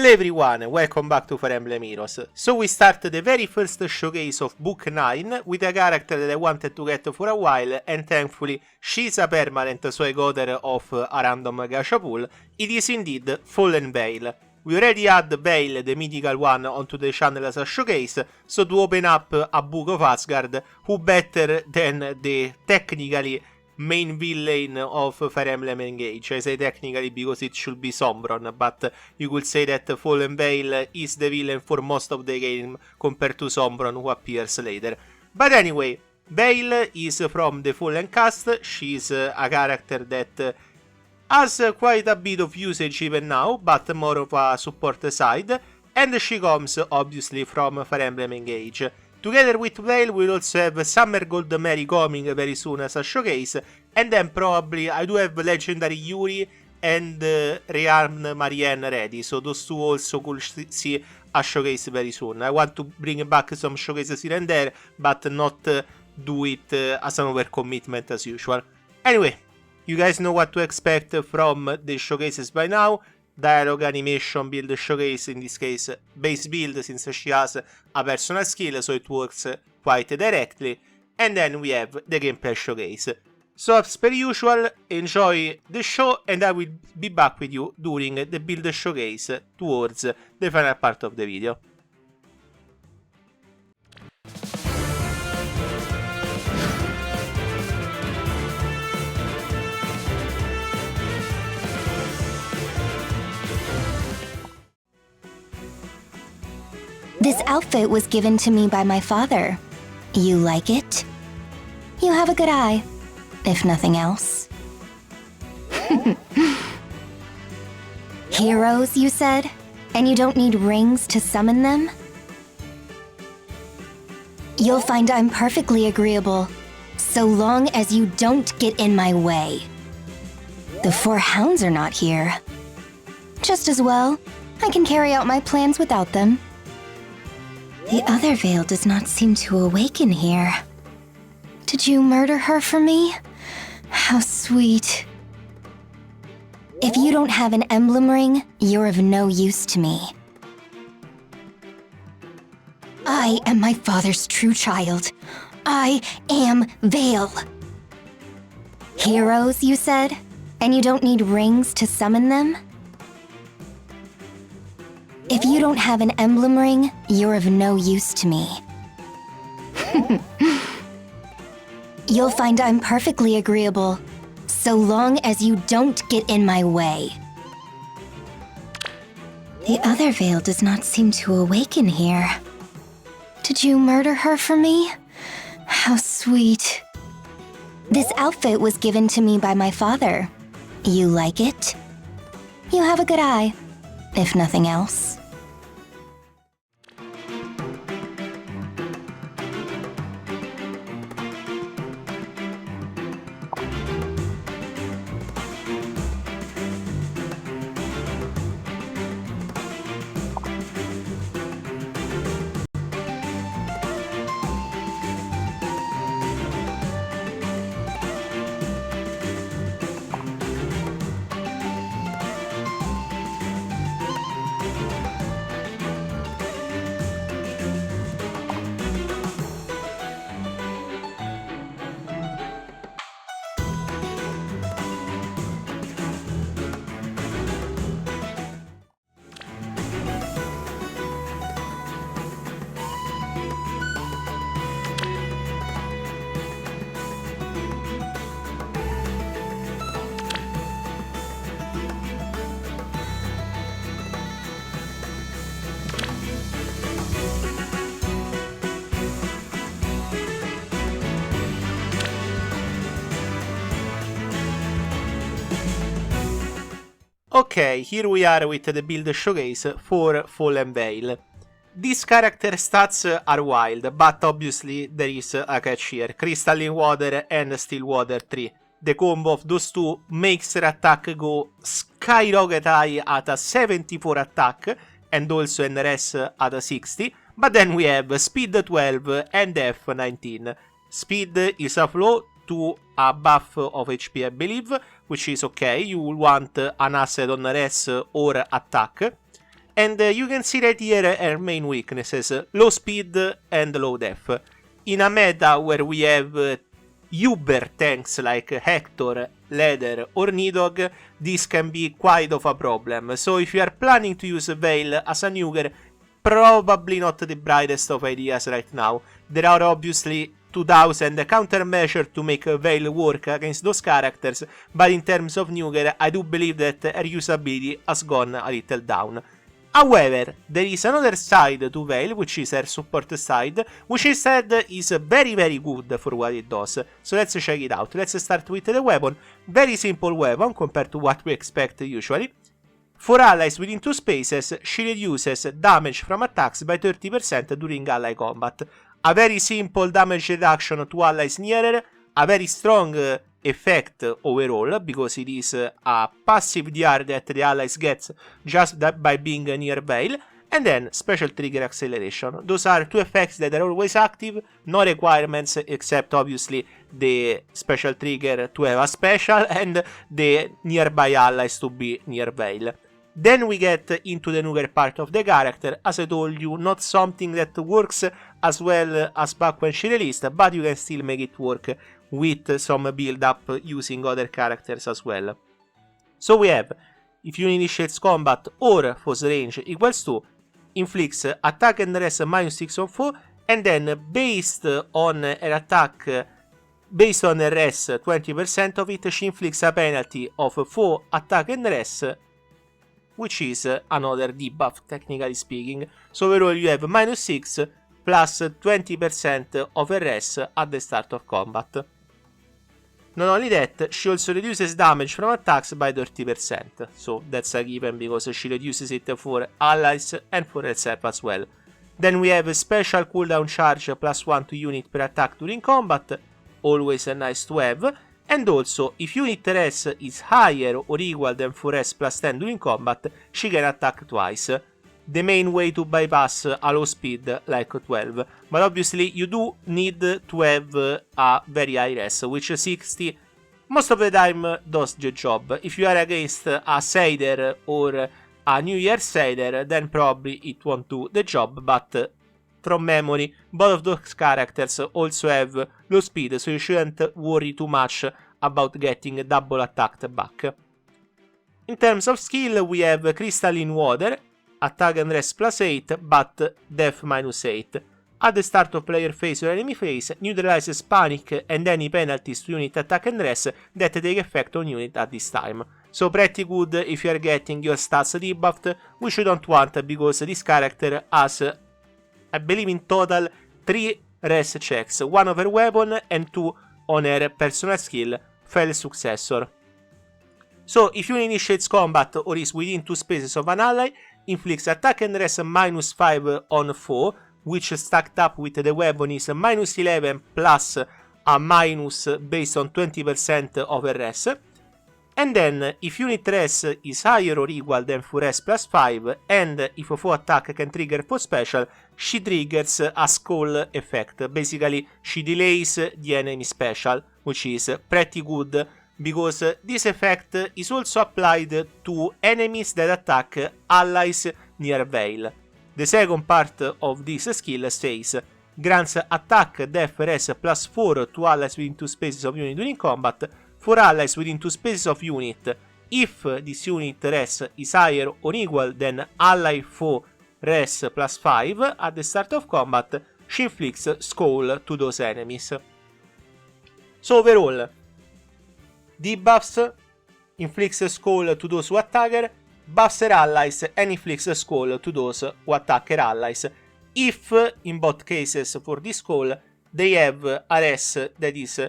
Hello everyone, welcome back to Fire Emblem Heroes. So we start the very first showcase of Book 9 with a character that I wanted to get for a while, and thankfully she's a permanent, so I got her off a random gacha pool. It is indeed Fallen Veyle. We already had Veyle, the mythical one, onto the channel as a showcase, so to open up a Book of Asgard, who better than the technically main villain of Fire Emblem Engage. I say technically because it should be Sombron, but you could say that Fallen Veyle is the villain for most of the game compared to Sombron, who appears later. But anyway, Veyle is from the Fallen cast. She's a character that has quite a bit of usage even now, but more of a support side, and she comes obviously from Fire Emblem Engage. Together with Veyle, we'll also have Summer Gold Mary coming very soon as a showcase, and then probably I do have Legendary Yuri and Rearmed Marianne ready, so those two also could see a showcase very soon. I want to bring back some showcases here and there, but not do it as an overcommitment as usual. Anyway, you guys know what to expect from the showcases by now. Dialogue, animation, build showcase, in this case base build, since she has a personal skill, so it works quite directly. And then we have the gameplay showcase. So as per usual, enjoy the show, and I will be back with you during the build showcase towards the final part of the video. This outfit was given to me by my father. You like it? You have a good eye, if nothing else. Heroes, you said? And you don't need rings to summon them? You'll find I'm perfectly agreeable, so long as you don't get in my way. The 4 hounds are not here. Just as well, I can carry out my plans without them. The other Veyle does not seem to awaken here. Did you murder her for me? How sweet. If you don't have an emblem ring, you're of no use to me. I am my father's true child. I am Veyle. Heroes, you said? And you don't need rings to summon them? If you don't have an emblem ring, you're of no use to me. You'll find I'm perfectly agreeable, so long as you don't get in my way. The other Veyle does not seem to awaken here. Did you murder her for me? How sweet. This outfit was given to me by my father. You like it? You have a good eye, if nothing else. Okay, here we are with the build showcase for Fallen Veyle. These character stats are wild, but obviously there is a catch here. Crystalline Water and Still Water 3. The combo of those two makes her attack go skyrocket high at a 74 attack, and also NRS at a 60. But then we have Speed 12 and F 19. Speed is a flaw to a buff of HP, I believe, which is okay. You will want an asset on res or attack. And you can see right here her main weaknesses, low speed and low def. In a meta where we have uber tanks like Hector, Leather or Nidhogg, this can be quite of a problem. So if you are planning to use Veyle as a nuker, probably not the brightest of ideas right now. There are obviously 2000 countermeasures to make Veyle work against those characters, but in terms of nuker, I do believe that her usability has gone a little down. However, there is another side to Veyle, which is her support side, which instead is very good for what it does. So let's check it out. Let's start with the weapon. Very simple weapon compared to what we expect usually. For allies within 2 spaces, she reduces damage from attacks by 30% during ally combat. A very simple damage reduction to allies near her, a very strong effect overall, because it is a passive DR that the allies get just by being near Veyle, and then special trigger acceleration. Those are 2 effects that are always active, no requirements except obviously the special trigger to have a special and the nearby allies to be near Veyle. Then we get into the nuker part of the character. As I told you, not something that works as well as back when she released, but you can still make it work with some build up using other characters as well. So we have, if you initiates combat or foe's range equals to, inflicts attack and res -6 on foe, and then based on her attack, based on her res 20% of it, she inflicts a penalty of foe attack and res, which is another debuff, technically speaking. So overall you have -6 plus 20% of RS at the start of combat. Not only that, she also reduces damage from attacks by 30%, so that's a given because she reduces it for allies and for herself as well. Then we have a special cooldown charge +1 to unit per attack during combat, always nice to have. And also, if unit res is higher or equal than 4s plus 10 during combat, she can attack twice. The main way to bypass a low speed like 12, but obviously you do need to have a very high res, which 60 most of the time does the job. If you are against a Seider or a New Year Seider, then probably it won't do the job, but from memory, both of those characters also have low speed, so you shouldn't worry too much about getting double attacked back. In terms of skill, we have Crystalline Water, attack and res +8, but def -8. At the start of player phase or enemy phase, neutralizes panic and any penalties to unit attack and res that take effect on unit at this time. So pretty good if you are getting your stats debuffed, which you don't want because this character has, I believe in total, 3 res checks, 1 on her weapon and 2 on her personal skill, Fell Successor. So if you initiates combat or is within 2 spaces of an ally, inflicts attack and res -5 on foe, which stacked up with the weapon is -11 plus a minus based on 20% of res. And then, if unit res is higher or equal than 4s plus 5, and if a foe attack can trigger for special, she triggers a skull effect. Basically, she delays the enemy special, which is pretty good, because this effect is also applied to enemies that attack allies near Veyle. The second part of this skill says, grants attack, def, res +4 to allies within 2 spaces of unit during combat, for allies within 2 spaces of unit, if this unit res is higher or equal than ally foe res +5 at the start of combat, she inflicts skull to those enemies. So overall, debuffs, inflicts skull to those who attack her, buffs her allies and inflicts skull to those who attack her allies, if, in both cases for this skull, they have a res that is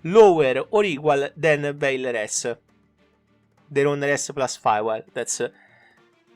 lower or equal than Veyle res. Their own res +5, well, that's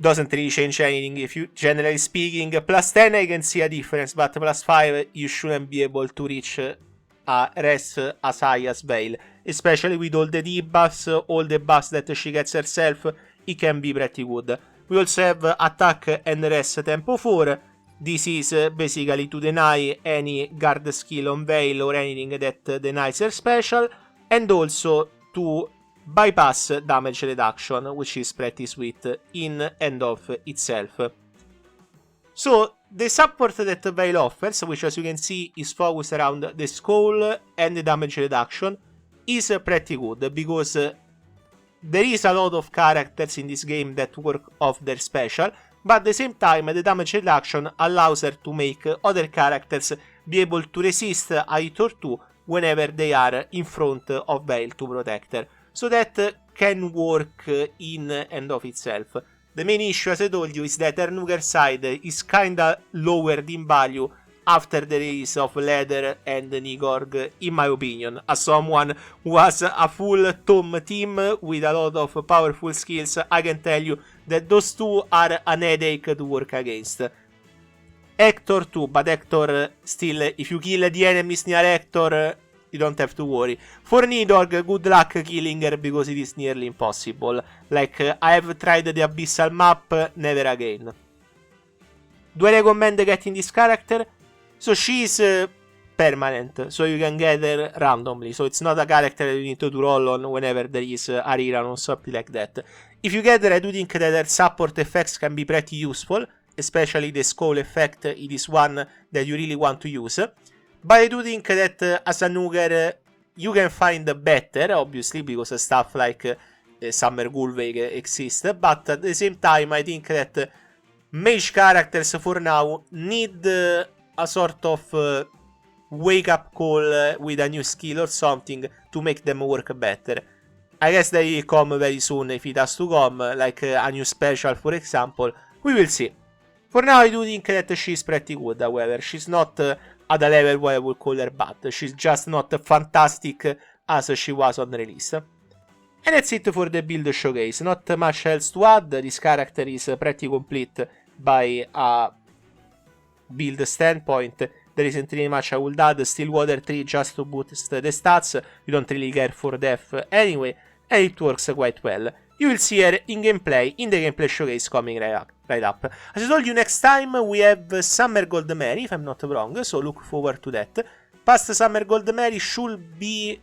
doesn't really change anything. If you, generally speaking, +10 I can see a difference, but +5 you shouldn't be able to reach a res as high as Veyle. Especially with all the debuffs, all the buffs that she gets herself, it can be pretty good. We also have attack and res tempo 4. This is basically to deny any guard skill on Veyle or anything that denies her special, and also to bypass damage reduction, which is pretty sweet in and of itself. So the support that Veyle offers, which as you can see is focused around the skull and the damage reduction, is pretty good because there is a lot of characters in this game that work off their special, but at the same time the damage reduction allows her to make other characters be able to resist a hit or two whenever they are in front of Veyle to protect her. So that can work in and of itself. The main issue, as I told you, is that her NUKER side is kinda lowered in value after the release of Leather and Nigorg, in my opinion. As someone who has a full Tom team with a lot of powerful skills, I can tell you that those two are an headache to work against. Hector too, but Hector still, if you kill the enemies near Hector, you don't have to worry. For Nidorg, good luck killing her because it is nearly impossible. Like, I have tried the Abyssal map, never again. Do I recommend getting this character? So she is permanent, so you can get her randomly. So it's not a character that you need to roll on whenever there is a rerun or something like that. If you get her, I do think that her support effects can be pretty useful. Especially the skull effect, it is one that you really want to use. But I do think that as a NUKER, you can find better, obviously, because stuff like Summer Gullveig exists. But at the same time, I think that mage characters for now need a sort of wake-up call with a new skill or something to make them work better. I guess they will come very soon if it has to come, like a new special, for example. We will see. For now, I do think that she's pretty good, however. She's not at a level where I would call her bad. She's just not fantastic as she was on release. And that's it for the build showcase. Not much else to add. This character is pretty complete by a build standpoint. There isn't really much I would add. Stillwater 3 just to boost the stats. You don't really care for death anyway. And it works quite well. You will see her in gameplay, in the gameplay showcase coming right up. As I told you, next time we have Summer Gold Mary, if I'm not wrong, so look forward to that. Past Summer Gold Mary should be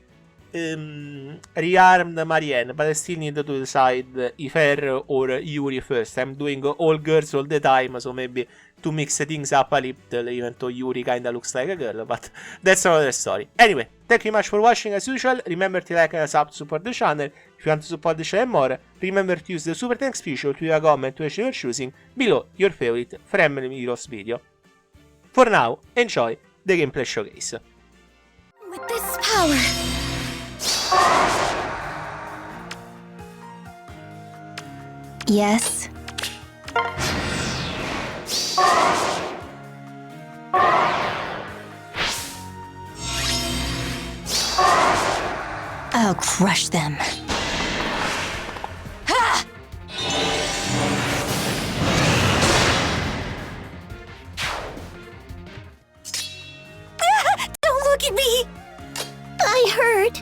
rearmed Marianne, but I still need to decide if her or Yuri first. I'm doing all girls all the time, so maybe to mix things up a little, even though Yuri kinda looks like a girl, but that's another story. Anyway, thank you much for watching as usual. Remember to like and sub to support the channel. If you want to support the channel more, remember to use the super thanks feature to leave a comment to your choosing below your favorite Fire Emblem Heroes video. For now, enjoy the gameplay showcase. With this power... Yes? I'll crush them. Ha! Don't look at me! I heard.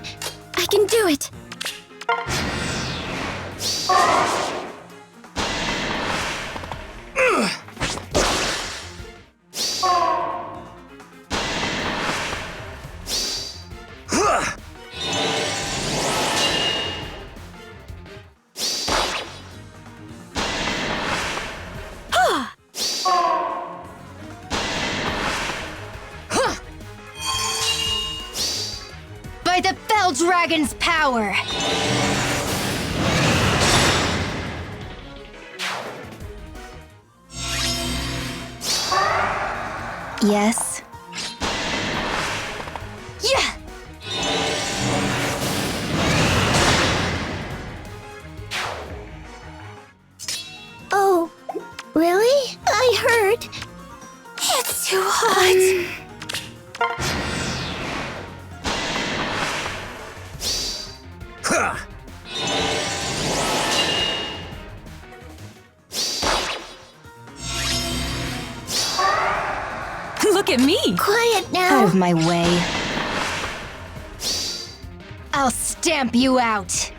I can do it. By the Fell Dragon's power! Yes? Yeah! Oh, really? I heard. It's too hot. Look at me! Quiet now! Out of my way. I'll stamp you out!